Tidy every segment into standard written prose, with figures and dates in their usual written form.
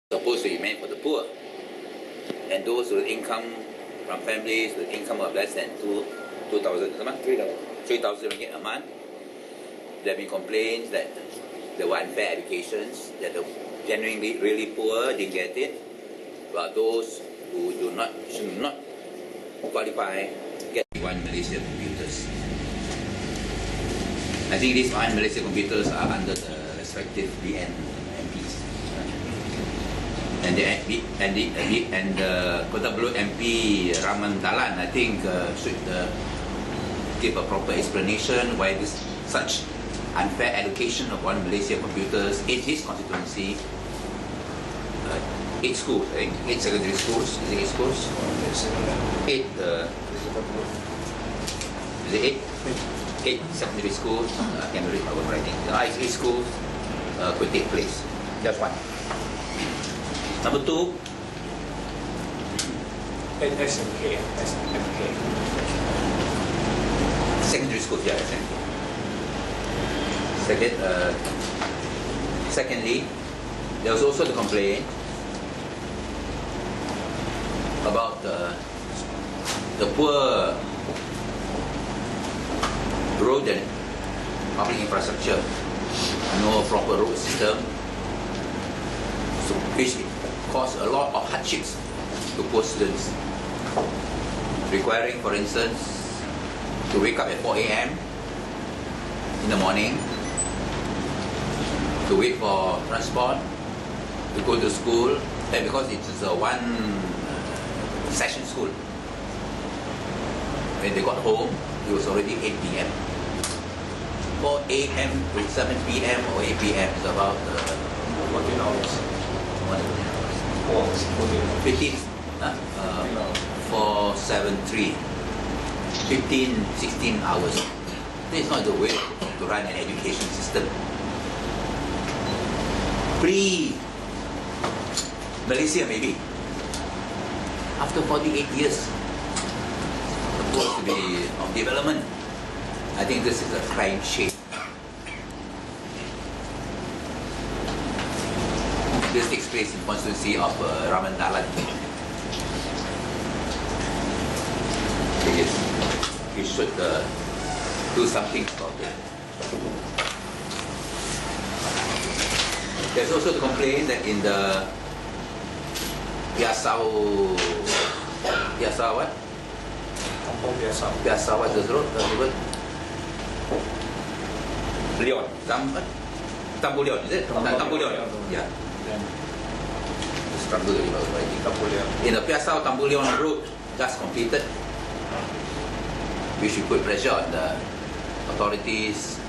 supposed to be meant for the poor, and those with income from families with income of less than 2,000 a month, 3,000 ringgit a month. There have been complaints that there were unfair allocations, that the genuinely really poor didn't get it, but those who should not qualify get one Malaysia computers. I think these one Malaysia computers are under the respective BN MPs. And the Kinabalu MP Raman Dalan, I think, should give a proper explanation why this such unfair allocation of one Malaysia computers in his constituency. 8 schools, I think, 8 secondary schools. Is it 8 schools? 8. Is it 8? 8 secondary schools. I can read my own writing. 8 schools could take place. Just one. Number 2. SMK. Secondary schools, yeah, SMK. Secondly, there was also the complaint about the poor road and public infrastructure, no proper road system, so which caused a lot of hardships to poor students, requiring, for instance, to wake up at 4 a.m. in the morning, to wait for transport, to go to school, and because it is a one session school. When they got home, it was already 8 p.m. 4 a.m. to 7 p.m. or 8 p.m. is about 14 hours. 15, 4, 7, 3, 15, 16 hours. This is not the way to run an education system. Pre-Malaysia maybe. After 48 years, supposed to be of development, I think this is a crying shame. This takes place in constituency of Raman Dalan. We should do something about it. There's also the complaint that in the Piasa what? Piasa what's the road? Leon. Tambatuon, is it? Tambatuon. Yeah. In the Piasa Tambatuon road just completed, we should put pressure on the authorities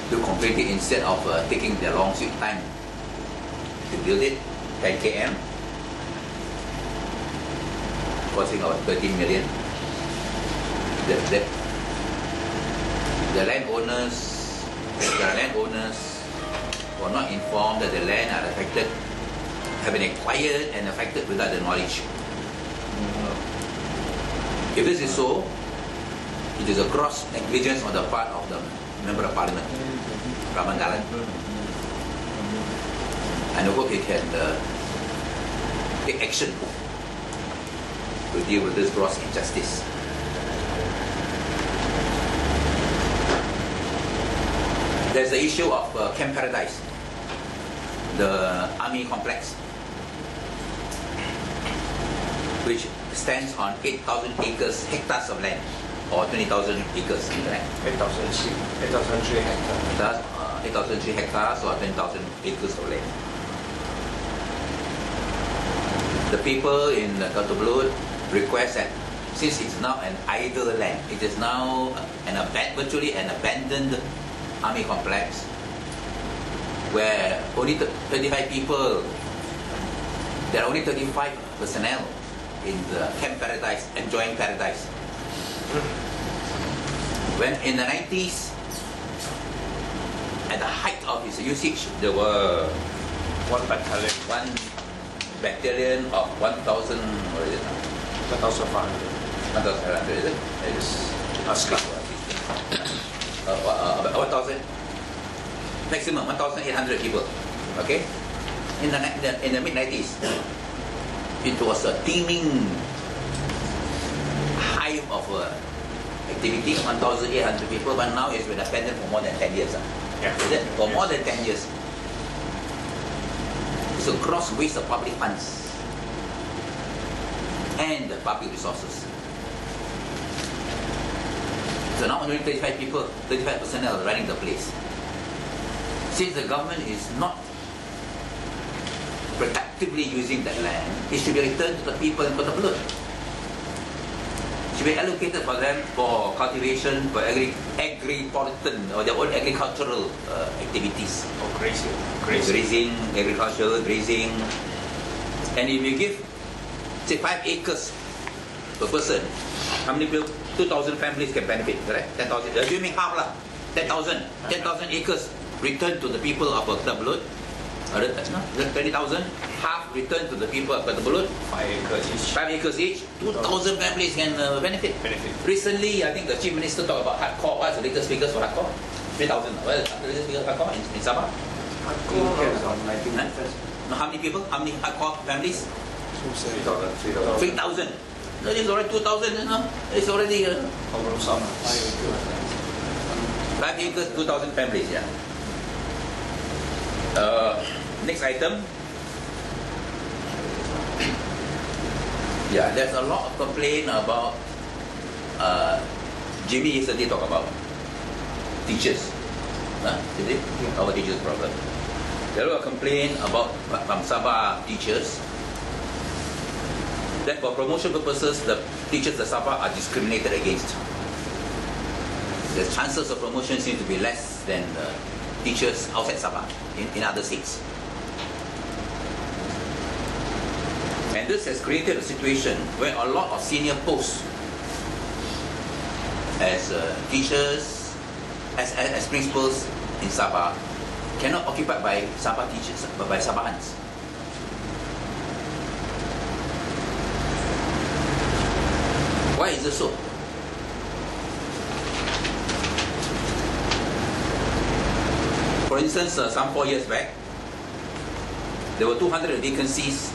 to complete it instead of taking their long sweet time to build it. 10 km, costing about 13 million. The landowners were not informed that the land are affected, have been acquired and affected without the knowledge. If this is so, it is a gross negligence on the part of the Member of Parliament, Raman Dalan. And I hope he can take action to deal with this gross injustice. There's the issue of Camp Paradise, the army complex, which stands on 8,000 hectares of land, or 20,000 acres in the land. 8,003 hectares. 8,003 hectares or 10,000 acres of land. The people in Kinabalu request that since it's now an idle land, it is now virtually an abandoned army complex where only 35 people, there are only 35 personnel in the Camp Paradise, enjoying paradise. When in the 90s, at the height of its usage, there were one battalion of 1,000, what is it now? 1,500. 1,500, is it? It is Askar. 1,000, maximum 1,800 people. Okay? in the mid-90s, it was a teeming hive of activity, 1,800 people, but now it's been abandoned for more than 10 years. Yeah. Is it? For more than 10 years. It's a gross waste of public funds and the public resources. So now only 35 people, 35 personnel are running the place. Since the government is not productively using that land, it should be returned to the people in Kinabalu. It should be allocated for them for cultivation, for agri-politan or their own agricultural activities. Or grazing. Grazing, agricultural, grazing. And if you give, say, 5 acres per person, how many people? 2,000 families can benefit, correct? 10,000. Assuming half lah, 10,000 acres returned to the people of Kinabalu. 20,000, half returned to the people of Kinabalu. 5 acres each. 5 acres each, 2,000 families can benefit. Recently, I think the Chief Minister talked about hardcore. What's the latest figures for hardcore? 3,000. Well, the latest figures for hardcore in Sabah? No, how many people? How many hardcore families? 3,000. No, it's already 2,000, you know. It's already 5 acres, 2,000 families, yeah. Next item. Yeah, there's a lot of complaint about Jimmy yesterday talked about teachers. Is it? Our teachers problem. There were a complaint about from Sabah teachers that for promotion purposes, the teachers of Sabah are discriminated against. The chances of promotion seem to be less than teachers outside Sabah in other states. And this has created a situation where a lot of senior posts as teachers, as principals in Sabah cannot occupied by Sabah teachers, but by Sabahans. Why is this so? For instance, some 4 years back, there were 200 vacancies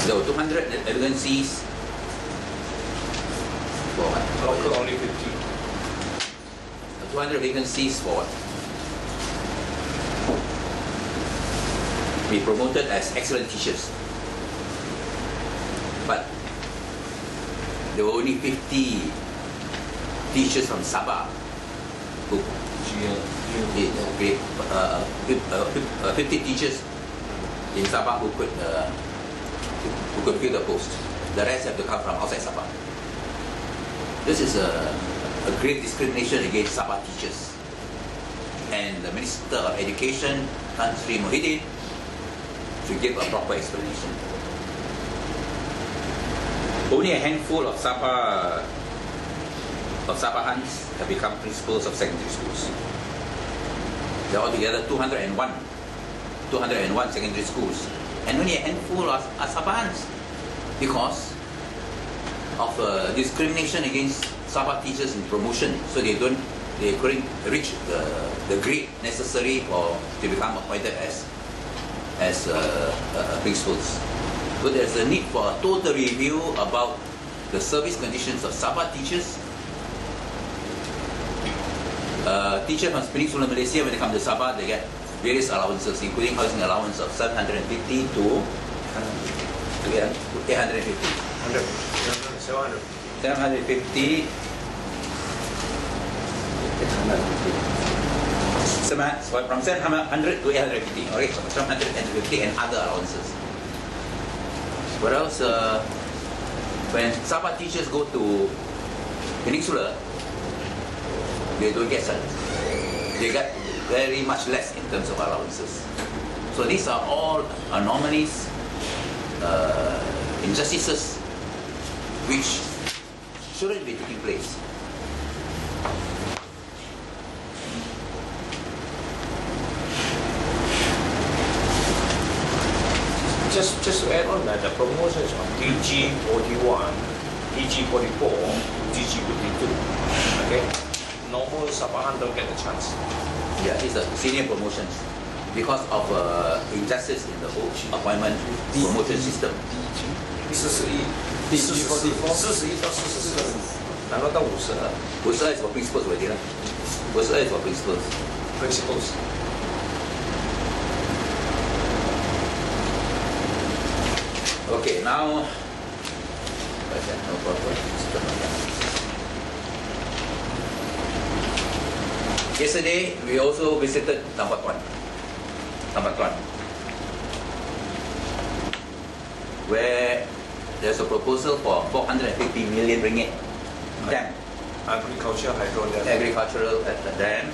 there were 200 vacancies for what? Local only 50. 200 vacancies for what? Be promoted as excellent teachers. But there were only 50 teachers from Sabah who 50 teachers in Sabah who could fill the post. The rest have to come from outside Sabah. This is a great discrimination against Sabah teachers. And the Minister of Education, Tan Sri Muhyiddin, should give a proper explanation. Only a handful of Sabahans have become principals of secondary schools. There are altogether 201 secondary schools, and only a handful are Sabahans because of discrimination against Sabah teachers in promotion. So they couldn't reach the grade necessary to become appointed as principals. So there's a need for a total review about the service conditions of Sabah teachers. Teachers from Peninsular Malaysia, when they come to Sabah, they get various allowances, including housing allowance of 750 to 850. 750. From 700 to 850, okay, 750 and other allowances. What else? When Sabah teachers go to Peninsula, they don't get such. They get very much less in terms of allowances. So these are all anomalies, injustices, which shouldn't be taking place. Just to add on that, the promotions on KG41, KG44, KG52. Okay? Normal Sabahan don't get a chance. Yeah, it's a senior promotions because of injustice in the whole appointment promotion system. 41到44，然后到52 52 is for principals already lah. 52 is for principals. principals. Okay, now no problem. Yesterday we also visited Tambatuon, where there's a proposal for 450 million ringgit dam, Agriculture hydro dam. agricultural dam